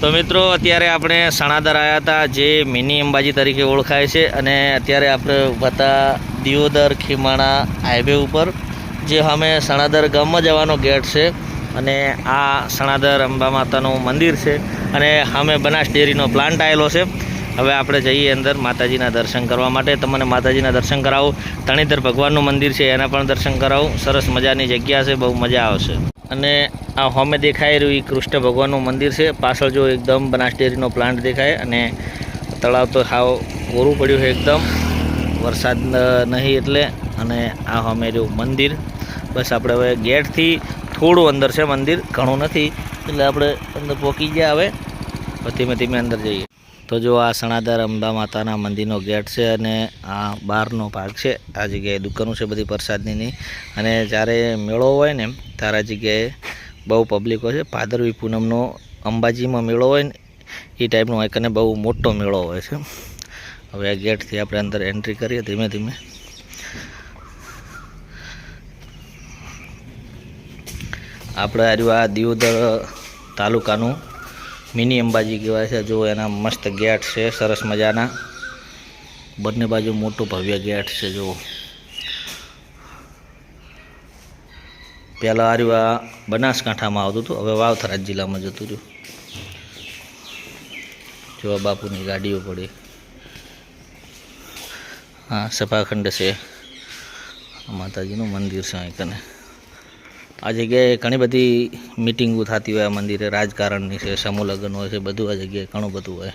તો મિત્રો અત્યારે આપણે સણાદર આવ્યા હતા, જે મિની અંબાજી તરીકે ઓળખાય છે, અને અત્યારે આપણે ઊભા હતા દિયોદર ખીમાણા હાઈવે ઉપર, જે અમે સણાદર ગામમાં જવાનો ગેટ છે, અને આ સણાદર અંબા માતાનું મંદિર છે, અને સામે બનાસ ડેરીનો પ્લાન્ટ આવેલો છે. હવે આપણે જઈએ અંદર માતાજીના દર્શન કરવા માટે. તમને માતાજીના દર્શન કરાવું, ધણીધર ભગવાનનું મંદિર છે એના પણ દર્શન કરાવું. સરસ મજાની જગ્યા છે, બહુ મજા આવશે. અને આ હોમે દેખાઈ રહ્યું એ કૃષ્ણ ભગવાનનું મંદિર છે. પાછળ જો એકદમ બનાસ ડેરીનો પ્લાન્ટ દેખાય, અને તળાવ તો સાવ કોરું પડ્યું છે એકદમ, વરસાદ નહીં એટલે. અને આ હોમે રહ્યું મંદિર. બસ આપણે હવે ગેટથી થોડું અંદર છે મંદિર, ઘણું નથી, એટલે આપણે અંદર પહોંચી ગયા. હવે ધીમે ધીમે અંદર જઈએ. તો જો આ સણાદર અંબા માતાના મંદિરનો ગેટ છે, અને આ બહારનો ભાગ છે. આ જગ્યાએ દુકાનો છે બધી પ્રસાદની, અને જ્યારે મેળો હોય ને ત્યારે આ જગ્યાએ બહુ પબ્લિક હોય છે. ભાદરવી પૂનમનો અંબાજીમાં મેળો હોય ને એ ટાઈપનો હોય, અને બહુ મોટો મેળો હોય છે. હવે આ ગેટથી આપણે અંદર એન્ટ્રી કરીએ ધીમે ધીમે. આપણે આ દિયોદર તાલુકાનું મિની અંબાજી કહેવાય છે. જો એના મસ્ત ગેટ છે, સરસ મજાના, બંને બાજુ મોટું ભવ્ય ગેટ છે. જો પહેલાં આ બનાસકાંઠામાં આવતું હતું, હવે વાવથરા જિલ્લામાં જતું રહ્યું. જો બાપુની ગાડીઓ પડી. હા, સભાખંડ છે, માતાજીનું મંદિર છે અહીં કને. આ જગ્યાએ ઘણી બધી મિટિંગો થતી હોય. આ મંદિરે રાજકારણની છે, સમૂહ લગ્ન હોય છે, બધું આ જગ્યાએ ઘણું બધું હોય.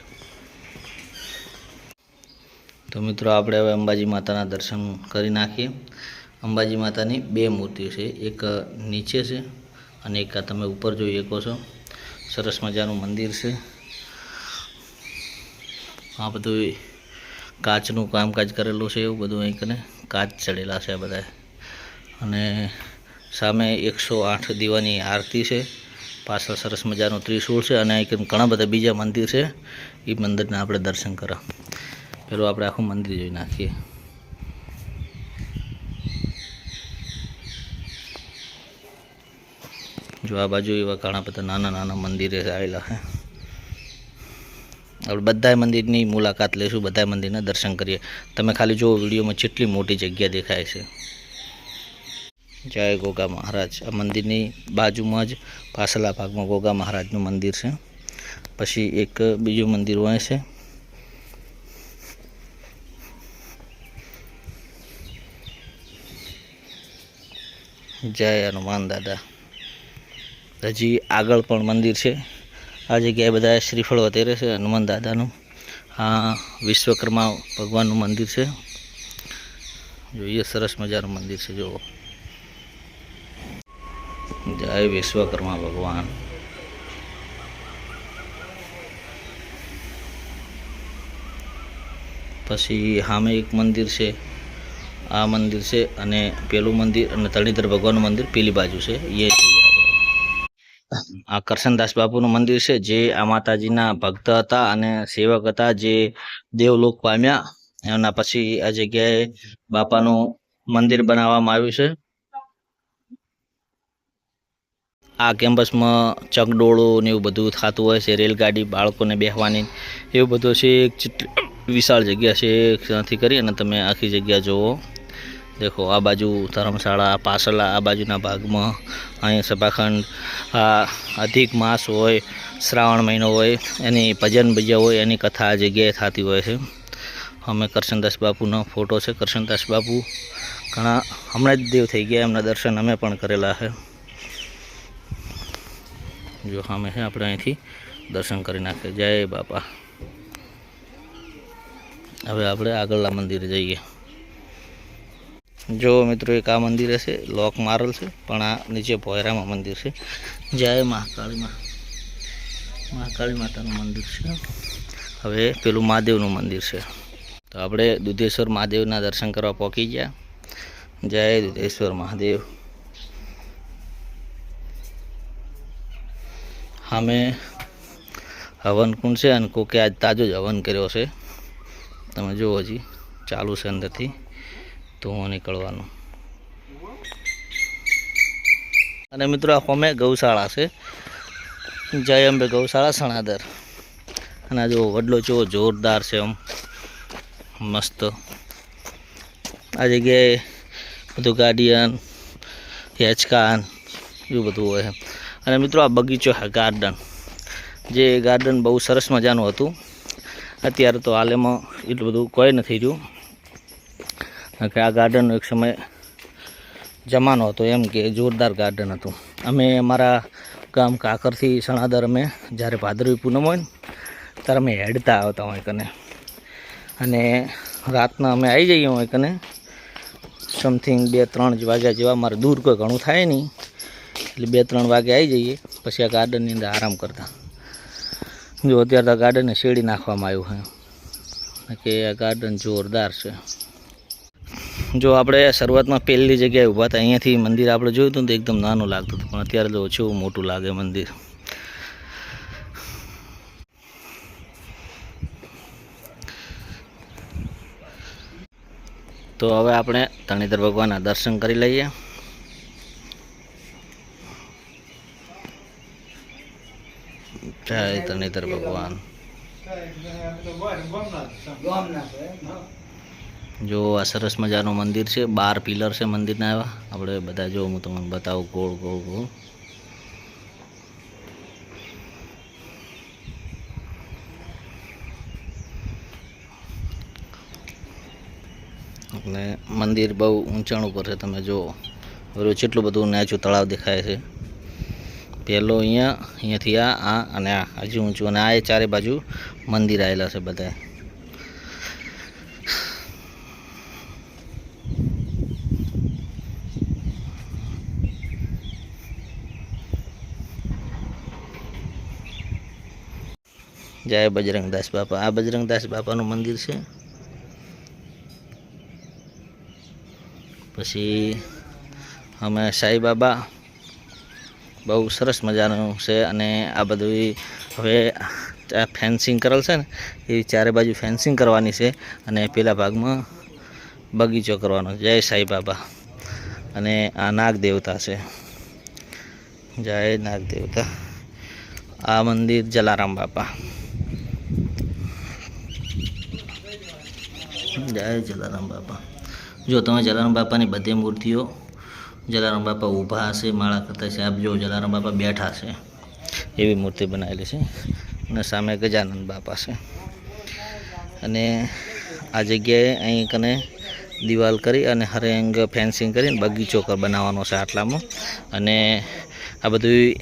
તો મિત્રો આપણે હવે અંબાજી માતાના દર્શન કરી નાખીએ. અંબાજી માતાની બે મૂર્તિઓ છે, એક નીચે છે અને એક તમે ઉપર જોઈ શકો છો. સરસ મજાનું મંદિર છે. આ બધું કાચનું કામકાજ કરેલું છે, એવું બધું અહીં કને કાચ ચડેલા છે આ બધા. અને સામે 108 દીવાની આરતી છે. પાછળ સરસ મજાનું ત્રિશૂળ છે, અને અહીં ઘણા બધા બીજા મંદિર છે. એ મંદિરના આપણે દર્શન કરવા. પેલું આપણે આખું મંદિર જોઈ નાખીએ. જો આ બાજુ એવા ઘણા બધા નાના નાના મંદિરે આવેલા છે. આપણે બધા મંદિરની મુલાકાત લઈશું, બધા મંદિરના દર્શન કરીએ. તમે ખાલી જુઓ વિડીયોમાં કેટલી મોટી જગ્યા દેખાય છે. જય ગોગા મહારાજ. આ મંદિરની બાજુમાં જ પાછલા ભાગમાં ગોગા મહારાજનું મંદિર છે. પછી એક બીજું મંદિર હોય છે. જય હનુમાન દાદા. હજી આગળ પણ મંદિર છે. આ જગ્યાએ બધા શ્રીફળ વધેરે છે હનુમાન દાદાનું. આ વિશ્વકર્મા ભગવાનનું મંદિર છે. જોઈએ, સરસ મજાનું મંદિર છે. જુઓ, જય વિશ્વકર્મા ભગવાન. પછી સામે એક મંદિર છે. આ મંદિર છે, અને પેલું મંદિર અને ધણીધર ભગવાનનું મંદિર પેલી બાજુ છે. એ આ કરશનદાસ બાપુનું મંદિર છે, જે આ માતાજીના ભક્ત હતા અને સેવક હતા, જે દેવલોક પામ્યા. એના પછી આ જગ્યાએ બાપાનું મંદિર બનાવવામાં આવ્યું છે. આ કેમ્પસમાં ચકડોળો ને એવું બધું થતું હોય છે, રેલગાડી બાળકોને બેસવાની, એવું બધું છે. એક વિશાળ જગ્યા છે. ત્યાંથી કરી અને તમે આખી જગ્યા જુઓ. દેખો, આ બાજુ ધર્મશાળા, પાછળ આ બાજુના ભાગમાં અહીં સભાખંડ. આ અધિક માસ હોય, શ્રાવણ મહિનો હોય, એની ભજન ભજ્યા હોય, એની કથા આ જગ્યાએ થતી હોય છે. અમે કરશનદાસ બાપુનો ફોટો છે. કરશનદાસ બાપુ ઘણા હમણાં જ દેવ થઈ ગયા, એમના દર્શન અમે પણ કરેલા છે. જો સામે છે, આપણે અહીંથી દર્શન કરી નાખીએ. જય બાપા. હવે આપણે આગળના મંદિરે જઈએ. જો મિત્રો, એક આ મંદિર છે, લોક મારેલ છે, પણ આ નીચે ભોયરામાં મંદિર છે. જય મહાકાળીમાં. મહાકાળી માતાનું મંદિર છે. હવે પેલું મહાદેવનું મંદિર છે. તો આપણે દુધેશ્વર મહાદેવના દર્શન કરવા પહોંચી ગયા. જય દુધેશ્વર મહાદેવ. સામે હવન કુંડ છે, અને કોકે આજ તાજો જ હવન કર્યો છે. તમે જુઓ, હજી ચાલુ છે અંદરથી ધુઓ નીકળવાનું. અને મિત્રો, આ હોમે ગૌશાળા છે. જય અંબે ગૌશાળા સણાદર. અને આ જો વડલો જેવો જોરદાર છે, આમ મસ્ત. આ જગ્યાએ બધું ગાર્ડિયન, હેચકાન એવું બધું હોય. અને મિત્રો આ બગીચો છે ગાર્ડન, જે ગાર્ડન બહુ સરસ મજાનું હતું. અત્યારે તો હાલ એમાં એટલું બધું કોઈ નથી રહ્યું. કે આ ગાર્ડનનો એક સમય જમાનો હતો, એમ કે જોરદાર ગાર્ડન હતું. અમે અમારા ગામ કાકરથી સણાદર અમે જ્યારે ભાદરવી પૂનમ હોય ને ત્યારે અમે હેડતા આવતા હોય કને, અને રાતના અમે આવી જઈએ હોય કને સમથિંગ 2-3 વાગ્યા જેવા. મારે દૂર કોઈ ઘણું થાય નહીં એટલે 2-3 વાગે આવી જઈએ. પછી આ ગાર્ડનની અંદર આરામ કરતા. જો અત્યારે તો ગાર્ડનને શેડી નાખવામાં આવ્યું છે, કે આ ગાર્ડન જોરદાર છે. જો આપણે શરૂઆતમાં પહેલી જગ્યાએ ઊભા હતા, અહીંયાથી મંદિર આપણે જોયું હતું તો એકદમ નાનું લાગતું હતું, પણ અત્યારે તો ઓછું મોટું લાગે મંદિર. તો હવે આપણે ધણીધર ભગવાનના દર્શન કરી લઈએ. જય ધણીધર ભગવાન. જો આ સરસ મજાનું મંદિર છે, 12 પિલર છે મંદિરના. એવા આપણે બધા જો હું તમને બતાવું, ગોળ ગોળ ગોળ. અને મંદિર બહુ ઊંચાણ ઉપર છે, તમે જુઓ. હવે કેટલું બધું નાચું તળાવ દેખાય છે. પહેલો અહીંયાથી આ અને આ હજુ ઊંચું, અને આ ચારે બાજુ મંદિર આવેલા છે બધા. જય બજરંગદાસ બાપા. આ બજરંગદાસ બાપાનું મંદિર છે. પછી અમે સાંઈ બાબા, બહુ સરસ મજાનું છે. અને આ બધું હવે આ ફેન્સિંગ કરેલ છે ને, એ ચારે બાજુ ફેન્સિંગ કરવાની છે, અને પેલા ભાગમાં બગીચો કરવાનો. જય સાંઈ બાબા. અને આ નાગ દેવતા છે. જય નાગ દેવતા. આ મંદિર જલારામ બાપા. જય જલારામ બાપા. જો તમે જલારામ બાપાની બધી મૂર્તિઓ, જલારામ બાપા ઊભા હશે માળા કરતા છે. આપ જો જલારામ બાપા બેઠા છે એવી મૂર્તિ બનાવેલી છે. અને સામે ગજાનંદ બાપા છે. અને આ જગ્યાએ અહીં કને દિવાલ કરી અને હરેંગ ફેન્સિંગ કરીને બગીચો બનાવવાનો છે આટલામાં. અને આ બધું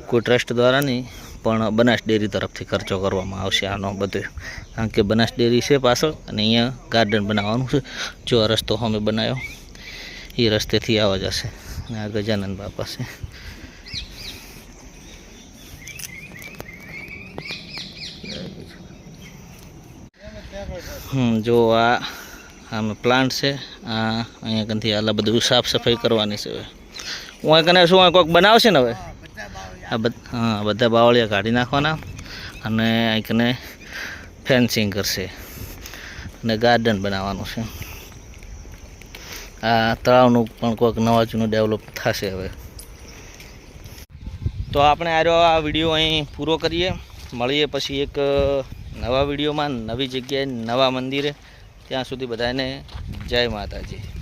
કોઈ ટ્રસ્ટ દ્વારા નહીં, પણ બનાસ ડેરી તરફથી ખર્ચો કરવામાં આવશે આનો બધો. કારણ કે બનાસ ડેરી છે પાછળ, અને અહીંયા ગાર્ડન બનાવવાનું છે. જો આ રસ્તો અમે બનાવ્યો, એ રસ્તેથી આવવા જશે. અને આ ગજાનંદ બાપા છે. જો આ આમાં પ્લાન્ટ છે. આ અહીંયા કંથી આલા બધું સાફ સફાઈ કરવાની છે. હવે હું કને શું કોઈક બનાવશે ને હવે આ બધા બાવળિયા કાઢી નાખવાના, અને અહીંકને ફેન્સિંગ કરશે, અને ગાર્ડન બનાવવાનું છે. આ તળાવનું પણ કોઈક નવા જૂનું ડેવલપ થશે હવે. તો આપણે આ વિડીયો અહીં પૂરો કરીએ. મળીએ પછી એક નવા વિડીયોમાં, નવી જગ્યાએ, નવા મંદિરે. ત્યાં સુધી બધાને જય માતાજી.